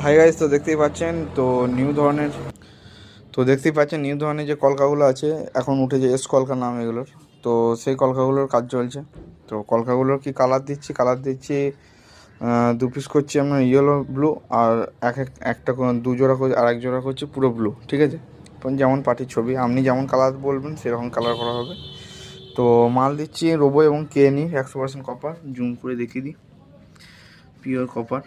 Hi guys, তো দেখতেই পাচ্ছেন নিউ ধরনের যে কলকাগুলো আছে এখন উঠেছে এস কলকা নাম এগুলোর। তো সেই কলকাগুলোর কাজ চলছে। তো কলকাগুলোর কি কালার দিচ্ছি 2 পিস করছি আমরা ইয়েলো ব্লু, আর দু জোড়া করে আর এক জোড়া করছি পুরো ব্লু। ঠিক আছে, যেমন পার্টির ছবি আপনি যেমন কালার বলবেন সেরকম কালার করা হবে। তো মাল দিচ্ছি রোবো এবং কেএনই 100% কপার। জুম করে দেখিয়ে দিই, পিওর কপার।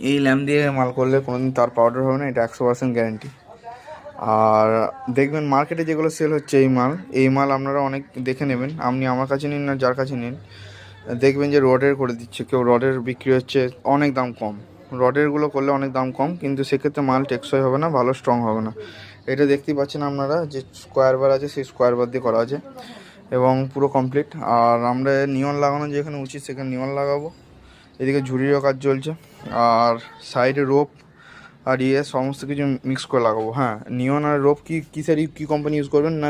এই ল্যাম্প দিয়ে মাল করলে কোনোদিন তার পাউডার হবে না, এটা 100% গ্যারেন্টি। আর দেখবেন মার্কেটে যেগুলো সেল হচ্ছে এই মাল আপনারা অনেক দেখে নেবেন। আপনি আমার কাছে নিন না যার কাছে নিন, দেখবেন যে রডের করে দিচ্ছে কেউ, রডের বিক্রি হচ্ছে অনেক দাম কম। রডেরগুলো করলে অনেক দাম কম, কিন্তু সেক্ষেত্রে মাল টেকসই হবে না, ভালো স্ট্রং হবে না। এটা দেখতেই পাচ্ছেন আপনারা যে স্কোয়ার বার আছে, সেই স্কোয়ার বার দিয়ে করা আছে এবং পুরো কমপ্লিট। আর আমরা নিয়ন লাগানো যেখানে উচিত সেখানে নিয়ন লাগাবো। এদিকে ঝুড়িরও কাজ চলছে, আর সাইডে রোপ আর সমস্ত কিছু মিক্স করে লাগাবো। হ্যাঁ, নিয়ন আর রোপ কী কোম্পানি ইউজ করবেন না,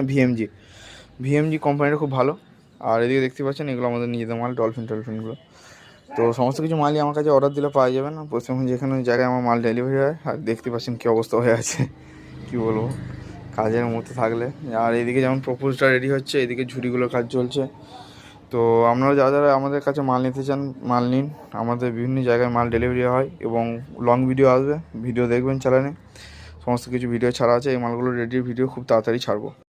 ভিএমজি কোম্পানিটা খুব ভালো। আর এদিকে দেখতে পাচ্ছেন এগুলো আমাদের নিজেদের মাল, টলফিনগুলো। তো সমস্ত কিছু মালই আমার কাছে অর্ডার দিলে পাওয়া যাবে না, পশ্চিমবঙ্গে যেখানে জায়গায় আমার মাল ডেলিভারি হয়। আর দেখতে পাচ্ছেন কী অবস্থা হয়ে আছে, কী বলবো, কাজের মধ্যে থাকলে। আর এদিকে যেমন প্রপোজটা রেডি হচ্ছে, এদিকে ঝুড়িগুলোর কাজ চলছে। তো আপনারা যারা যারা আমাদের কাছে মাল নিতে চান মাল নিন। আমাদের বিভিন্ন জায়গায় মাল ডেলিভারি হয় এবং লং ভিডিও আসবে, ভিডিও দেখবেন চ্যানেলে, সমস্ত কিছু ভিডিও ছাড়া আছে। এই মালগুলো রেডি ভিডিও খুব তাড়াতাড়ি ছাড়বো।